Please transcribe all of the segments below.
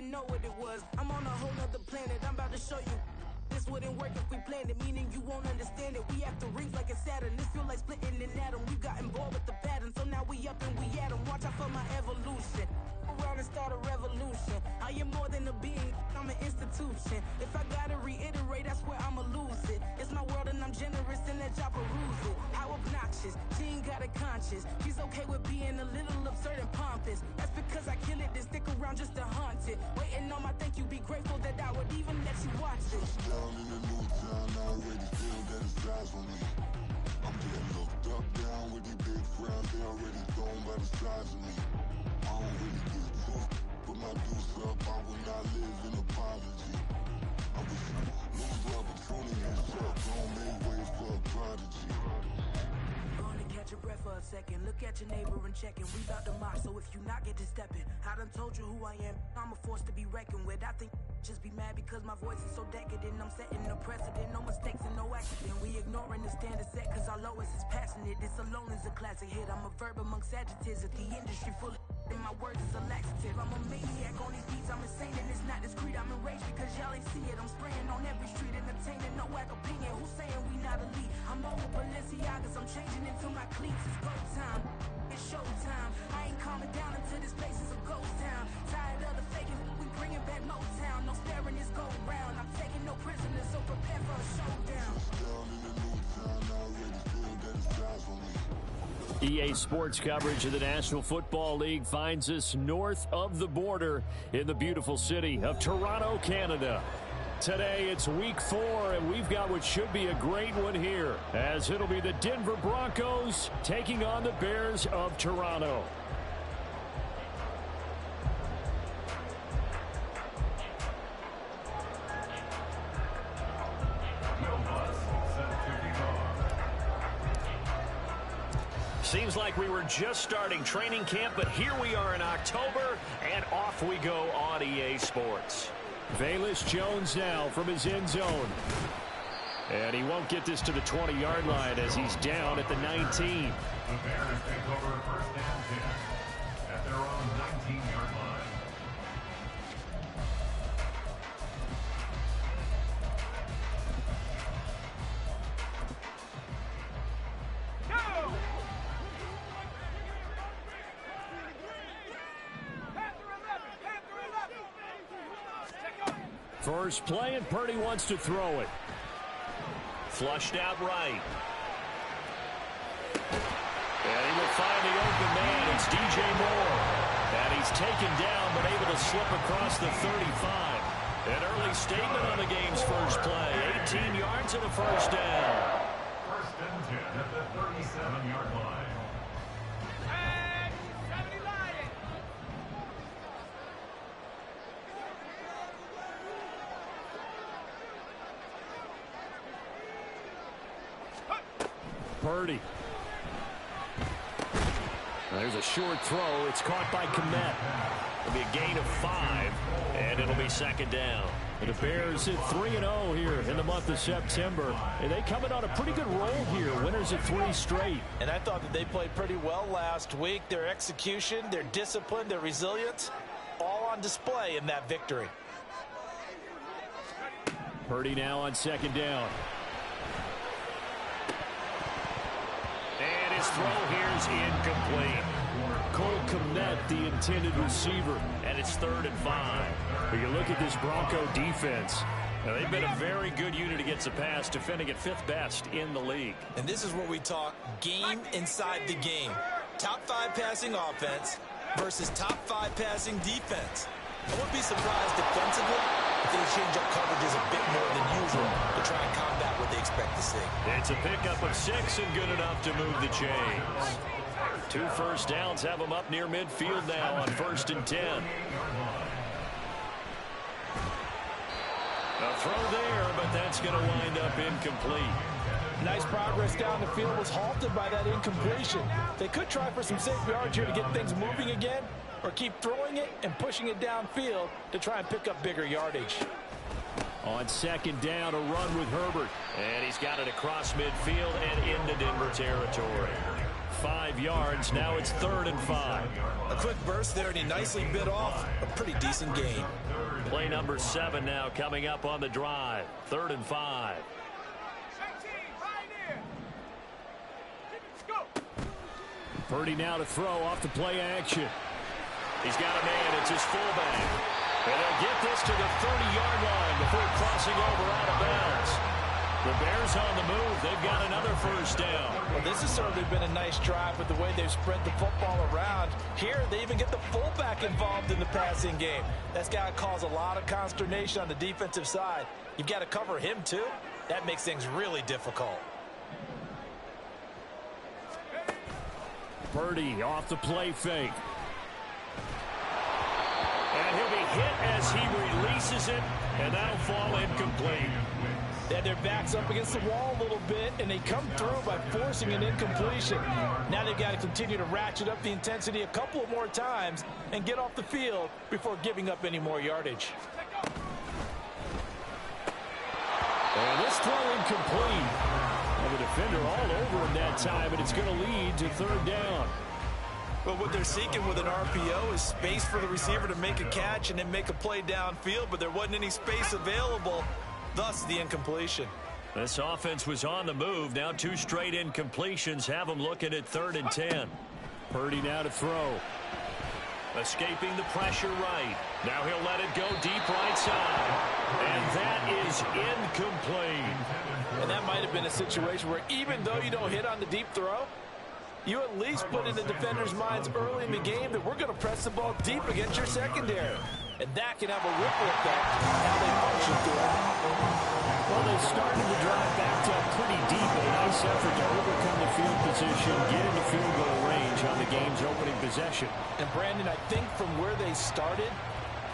know what it was. I'm on a whole nother planet, I'm about to show you. This wouldn't work if we planned it, meaning you won't understand it. We have the rings like a Saturn, this feel like splitting an atom. We got involved with the pattern, so now we up and we at 'em. Watch out for my evolution, around and start a revolution. I am more than a being, I'm an institution. If I gotta reiterate, that's where I'ma lose it. It's my world and I'm generous and let y'all peruse it. How obnoxious, she ain't got a conscience. She's okay with being a little absurd and pompous. That's because I kill it, then stick around just to haunt it. Waiting on my thank you, be grateful that I would even let you watch it. Down in the new town, I already feel that it's eyes on me. I'm getting looked up, down with these big frowns, they already thrown by the size of me. I don't really get too, put my deuce up, I will not live in apology. I wish you lose the opportunity, up, don't make way for a prodigy. Only catch your breath for a second. Look at your neighbor and check in. We bout to mock, so if you not, get to stepping. I done told you who I am. I'm a force to be reckoned with. I think just be mad because my voice is so decadent. I'm setting a precedent. No mistakes and no accident. We ignoring the standard set cause our lowest is passionate. This alone is a classic hit. I'm a verb amongst adjectives. At the industry full of and my words is a laxative. I'm a maniac on these beats. I'm insane and it's not discreet. I'm enraged because y'all ain't see it. I'm spraying on every street, entertaining no whack opinion. Who's saying we not elite? I'm over Balenciagas. I'm changing into my cleats. It's go time. It's showtime. I ain't calming down until this place is a ghost town. Tired of the faking. We bringing back Motown. No staring this go round. I'm taking no prisoners, so prepare for a showdown. Down in the new town, I already feel that it's eyes on me. EA Sports coverage of the National Football League finds us north of the border in the beautiful city of Toronto, Canada. Today it's week 4, and we've got what should be a great one here, as it'll be the Denver Broncos taking on the Bears of Toronto. Seems like we were just starting training camp, but here we are in October, and off we go on EA Sports. Velus Jones now from his end zone. And he won't get this to the 20-yard line as he's down at the 19. The Bears take over first and 10 at their own 19-yard line. First play, and Purdy wants to throw it. Flushed out right. And he will find the open man. It's DJ Moore. And he's taken down, but able to slip across the 35. An early statement on the game's first play. 18 yards and a first down. First and 10 at the 37-yard line. Purdy. There's a short throw. It's caught by Kmet. It'll be a gain of 5, and it'll be second down. The Bears at 3-0 here in the month of September. And they coming on a pretty good roll here. Winners of 3 straight. And I thought that they played pretty well last week. Their execution, their discipline, their resilience, all on display in that victory. Purdy now on second down. And his throw here is incomplete. Cole Kmet, the intended receiver, and it's 3rd and 5. When you look at this Bronco defense, now they've been a very good unit against the pass, defending at 5th best in the league. And this is what we talk game inside the game. Top 5 passing offense versus top 5 passing defense. I wouldn't be surprised defensively if they change up coverages a bit more than usual to try and combat what they expect to see. It's a pickup of 6 and good enough to move the chains. 2 first downs have them up near midfield now on 1st and 10. A throw there, but that's going to wind up incomplete. Nice progress down the field was halted by that incompletion. They could try for some safe yards here to get things moving again, or keep throwing it and pushing it downfield to try and pick up bigger yardage. On second down, a run with Herbert. And he's got it across midfield and into Denver territory. 5 yards. Now it's 3rd and 5. A quick burst there, and he nicely bit off a pretty decent gain. Play number 7 now coming up on the drive. 3rd and 5. Purdy now to throw off the play action. He's got a man. It's his fullback. And they'll get this to the 30-yard line before crossing over out of bounds. The Bears on the move. They've got another first down. Well, this has certainly been a nice drive with the way they've spread the football around. Here, they even get the fullback involved in the passing game. That's got to cause a lot of consternation on the defensive side. You've got to cover him, too. That makes things really difficult. Purdy off the play fake. And he'll be hit as he releases it, and that'll fall incomplete. They had their backs up against the wall a little bit, and they come through by forcing an incompletion. Now they've got to continue to ratchet up the intensity a couple more times and get off the field before giving up any more yardage. And this throw incomplete. And the defender all over him that time, and it's going to lead to 3rd down. But what they're seeking with an RPO is space for the receiver to make a catch and then make a play downfield, but there wasn't any space available, thus the incompletion. This offense was on the move. Now 2 straight incompletions have them looking at 3rd and 10. Purdy now to throw. Escaping the pressure right. Now he'll let it go deep right side. And that is incomplete. And that might have been a situation where even though you don't hit on the deep throw, you at least put in the defender's minds early in the game that we're going to press the ball deep against your secondary. And that can have a ripple effect on how they function through it. Well, they started the drive backed up pretty deep. A nice effort to overcome the field position, get into field goal range on the game's opening possession. And, Brandon, I think from where they started,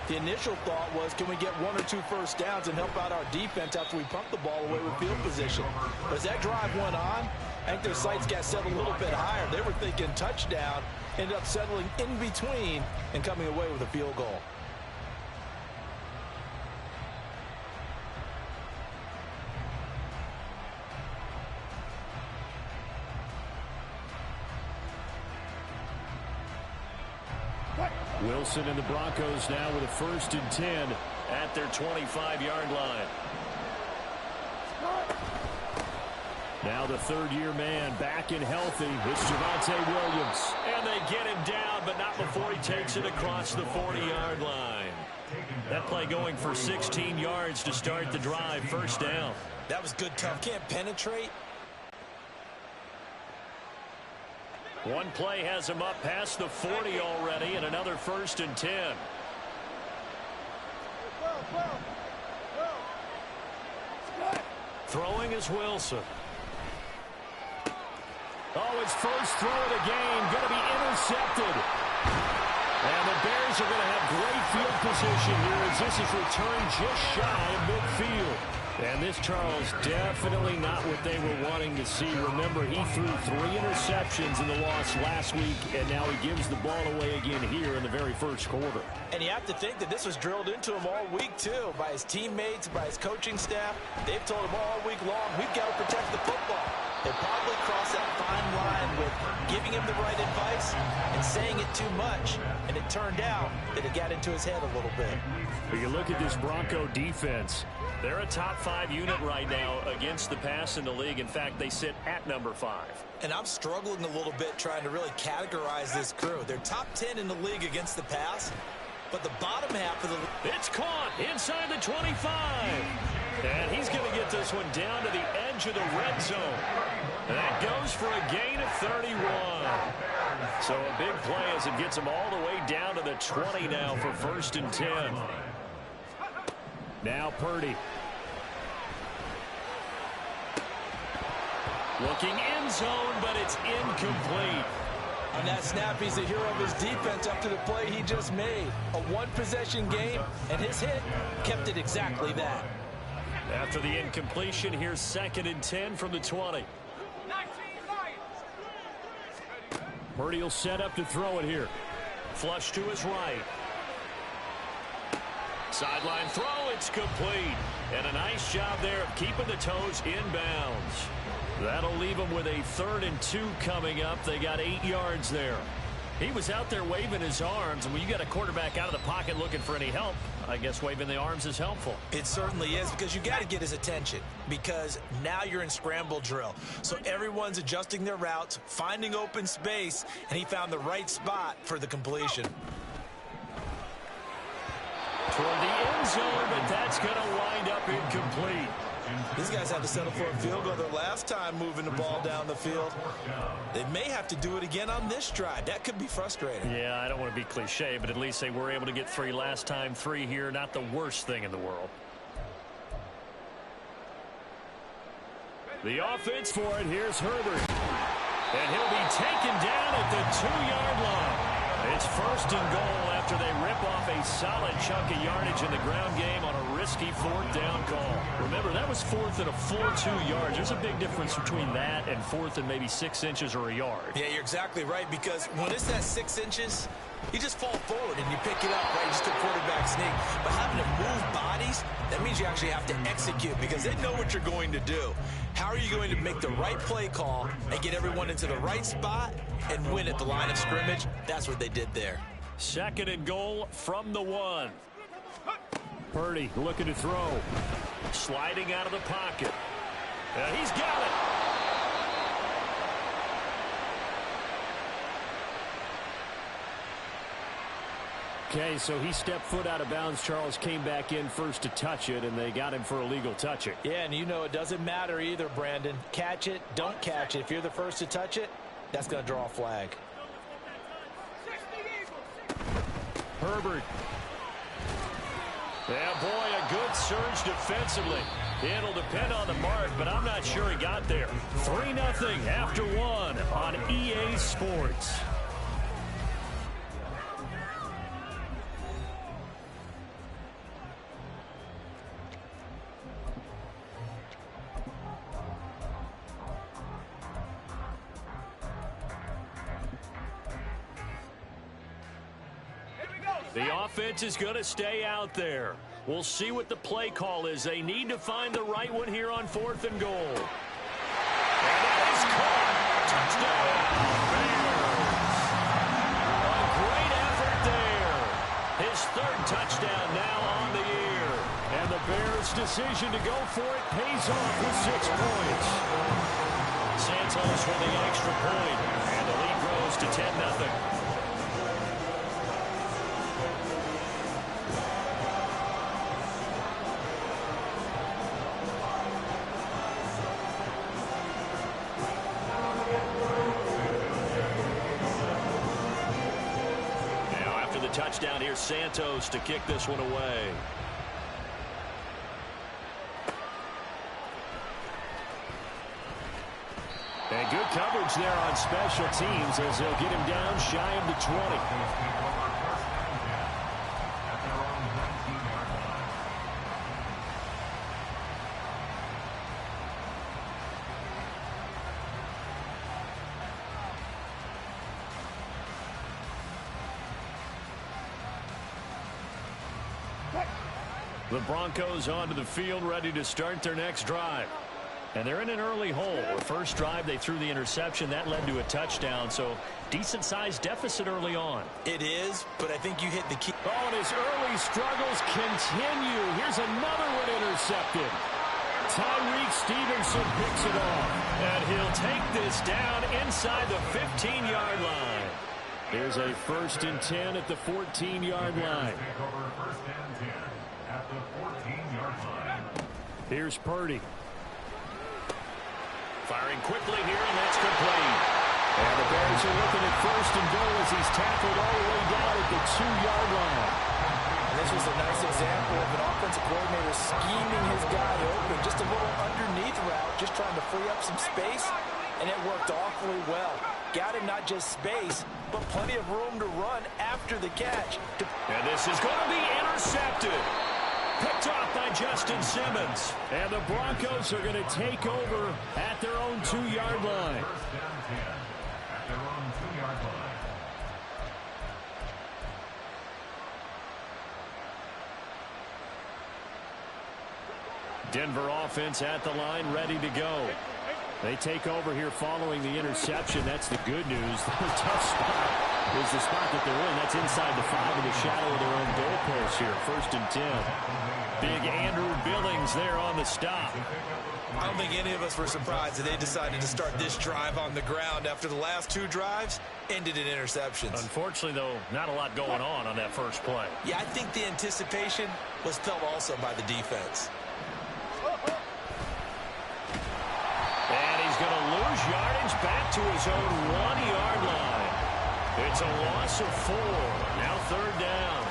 the initial thought was, can we get 1 or 2 first downs and help out our defense after we pump the ball away with field position? But as that drive went on, I think their sights got set a little bit higher. They were thinking touchdown, ended up settling in between and coming away with a field goal. Wilson and the Broncos now with a 1st and 10 at their 25-yard line. Now the 3rd-year man back and healthy. It's Javonte Williams. And they get him down, but not before he takes it across the 40-yard line. That play going for 16 yards to start the drive. 1st down. That was good, tough. Can't penetrate. One play has him up past the 40 already, and another 1st and 10. Throwing is Wilson. Oh, his first throw of the game going to be intercepted. And the Bears are going to have great field position here as this is returned just shy of midfield. And this, Charles, definitely not what they were wanting to see. Remember, he threw 3 interceptions in the loss last week, and now he gives the ball away again here in the very first quarter. And you have to think that this was drilled into him all week, too, by his teammates, by his coaching staff. They've told him all week long, we've got to protect the football. They probably crossed that fine line with giving him the right advice and saying it too much. And it turned out that it got into his head a little bit. But you look at this Bronco defense. They're a top 5 unit right now against the pass in the league. In fact, they sit at number 5. And I'm struggling a little bit trying to really categorize this crew. They're top 10 in the league against the pass, but the bottom half of the... It's caught inside the 25. And he's going to get this one down to the edge of the red zone. And that goes for a gain of 31. So a big play as it gets him all the way down to the 20 now for 1st and 10. Now Purdy. Looking end zone, but it's incomplete. On that snap, he's the hero of his defense after the play he just made. A one-possession game, and his hit kept it exactly that. After the incompletion, here's 2nd and 10 from the 20. Purdy will set up to throw it here. Flush to his right. Sideline throw, it's complete. And a nice job there of keeping the toes inbounds. That'll leave them with a 3rd and 2 coming up. They got 8 yards there. He was out there waving his arms, and when you got a quarterback out of the pocket looking for any help, I guess waving the arms is helpful. It certainly is, because you got to get his attention, because now you're in scramble drill. So everyone's adjusting their routes, finding open space, and he found the right spot for the completion. Toward the end zone, but that's going to wind up incomplete. These guys had to settle for a field goal their last time moving the ball down the field. They may have to do it again on this drive. That could be frustrating. Yeah, I don't want to be cliche, but at least they were able to get 3 last time. 3 here, not the worst thing in the world. The offense for it, here's Herbert. And he'll be taken down at the 2-yard line. It's 1st and goal after they rip off a solid chunk of yardage in the ground game on a risky 4th down call. Remember, that was 4th and a full 2 yards. There's a big difference between that and 4th and maybe 6 inches or a yard. Yeah, you're exactly right, because when it's at 6 inches, you just fall forward and you pick it up, right? You just a quarterback sneak. But having to move bodies, that means you actually have to execute, because they know what you're going to do. How are you going to make the right play call and get everyone into the right spot and win at the line of scrimmage? That's what they did there. 2nd and goal from the 1. Purdy looking to throw. Sliding out of the pocket. He's got it. Okay, so he stepped foot out of bounds. Charles came back in first to touch it, and they got him for illegal touching. Yeah, and you know it doesn't matter either, Brandon. Catch it, don't catch it. If you're the first to touch it, that's going to draw a flag. Herbert. Yeah, boy, a good surge defensively. It'll depend on the mark, but I'm not sure he got there. 3-0 after 1 on EA Sports. The offense is going to stay out there. We'll see what the play call is. They need to find the right one here on 4th and goal. And that is caught. Touchdown, Bears. A great effort there. His 3rd touchdown now on the year. And the Bears' decision to go for it pays off with 6 points. Santos for the extra point. And the lead grows to 10-0. Touchdown here, Santos to kick this one away. And good coverage there on special teams as they'll get him down shy of the 20. The Broncos onto the field, ready to start their next drive. And they're in an early hole. The first drive, they threw the interception. That led to a touchdown, so decent-sized deficit early on. It is, but I think you hit the key. Oh, and his early struggles continue. Here's another one intercepted. Tyreek Stevenson picks it off, and he'll take this down inside the 15-yard line. Here's a 1st and 10 at the 14-yard line. Here's Purdy. Firing quickly here, and that's complete. And the Bears are looking at 1st and goal as he's tackled all the way down at the 2-yard line. And this was a nice example of an offensive coordinator scheming his guy open. Just a little underneath route, just trying to free up some space, and it worked awfully well. Got him not just space, but plenty of room to run after the catch. And this is going to be intercepted. Picked off by Justin Simmons. And the Broncos are going to take over at their own 2-yard line. Denver offense at the line, ready to go. They take over here following the interception. That's the good news. The tough spot is the spot that they're in. That's inside the 5 in the shadow of their own goalpost here. 1st and 10. Big Andrew Billings there on the stop. I don't think any of us were surprised that they decided to start this drive on the ground after the last 2 drives ended in interceptions. Unfortunately, though, not a lot going on that first play. Yeah, I think the anticipation was felt also by the defense. And he's going to lose yardage back to his own 1-yard line. It's a loss of 4. Now 3rd down.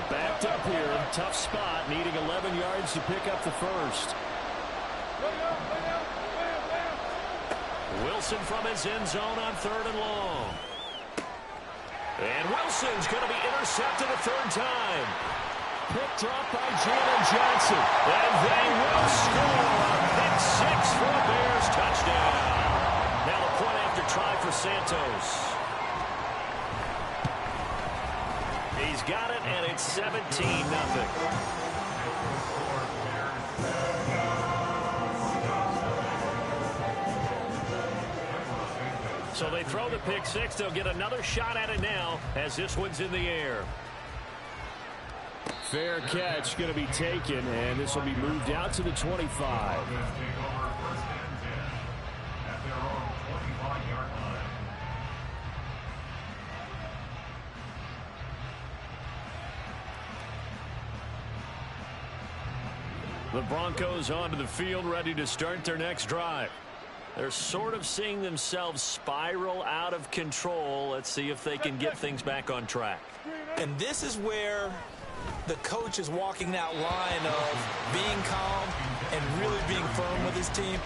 Backed up here. Tough spot. Needing 11 yards to pick up the first. Wilson from his end zone on 3rd and long. And Wilson's going to be intercepted a 3rd time. Picked up by Jalen Johnson. And they will score. Pick 6 for the Bears. Touchdown. Now the point after try for Santos. He's got it, and it's 17-0. So they throw the pick 6. They'll get another shot at it now as this one's in the air. Fair catch going to be taken, and this will be moved out to the 25. The Broncos onto the field, ready to start their next drive. They're sort of seeing themselves spiral out of control. Let's see if they can get things back on track. And this is where the coach is walking that line of being calm and really being firm with his team.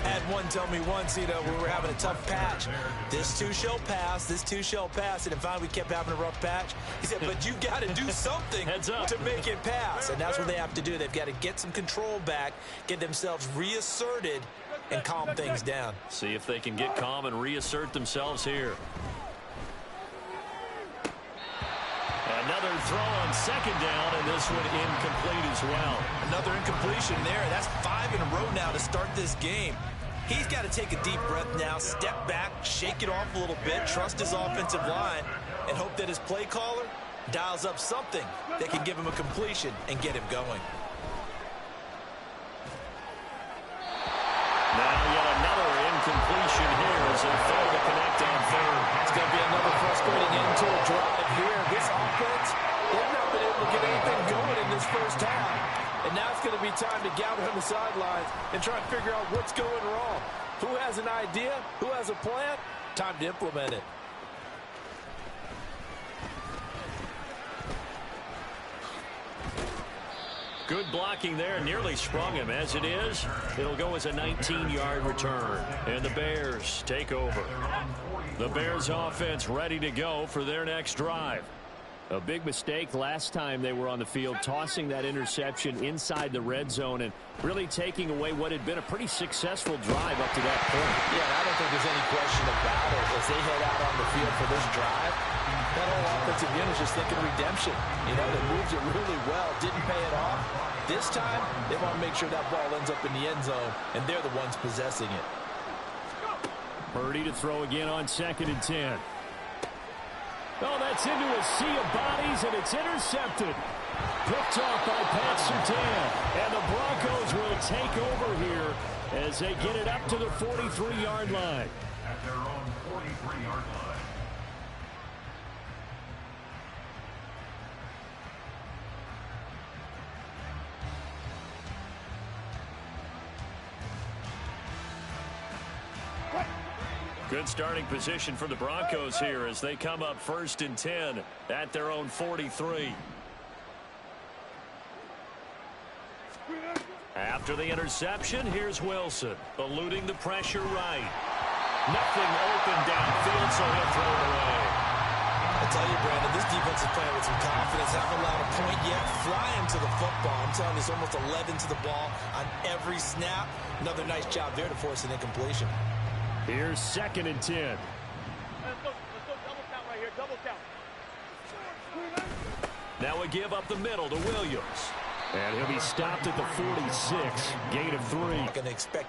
I had one tell me once, we were having a tough patch. This too shall pass. This too shall pass. And finally we kept having a rough patch. He said, but you got to do something to make it pass. And that's what they have to do. They've got to get some control back, get themselves reasserted, and calm things down. See if they can get calm and reassert themselves here. Another throw on 2nd down, and this one incomplete as well. Another incompletion there. That's 5 in a row now to start this game. He's got to take a deep breath now, step back, shake it off a little bit, trust his offensive line, and hope that his play caller dials up something that can give him a completion and get him going. Now yet another incompletion here as they fail to connect on 3rd. It's going to be another frustrating end to a drive here. This offense, they've not been able to get anything going in this first half. And now it's going to be time to gather on the sidelines and try and figure out what's going wrong. Who has an idea? Who has a plan? Time to implement it. Good blocking there, nearly sprung him. As it is, it'll go as a 19-yard return. And the Bears take over. The Bears offense ready to go for their next drive. A big mistake last time they were on the field, tossing that interception inside the red zone and really taking away what had been a pretty successful drive up to that point. Yeah, I don't think there's any question about it. As they head out on the field for this drive, that whole offensive unit is just thinking redemption. They moved it really well, didn't pay it off. This time, they want to make sure that ball ends up in the end zone, and they're the ones possessing it. Purdy to throw again on 2nd and 10. Oh, that's into a sea of bodies, and it's intercepted. Picked off by Pat Surtain. And the Broncos will take over here as they get it up to the 43-yard line. At their own 43-yard line. Good starting position for the Broncos here as they come up 1st and 10 at their own 43. After the interception, here's Wilson, eluding the pressure right. Nothing open downfield, so he'll throw it away. I tell you, Brandon, this defense is playing with some confidence. Haven't allowed a point yet. Flying to the football. I'm telling you, it's almost 11 to the ball on every snap. Another nice job there to force an incompletion. Here's 2nd and 10. Let's go double count right here, double count. Now a give up the middle to Williams. And he'll be stopped at the 46. Gain of 3. Going to expect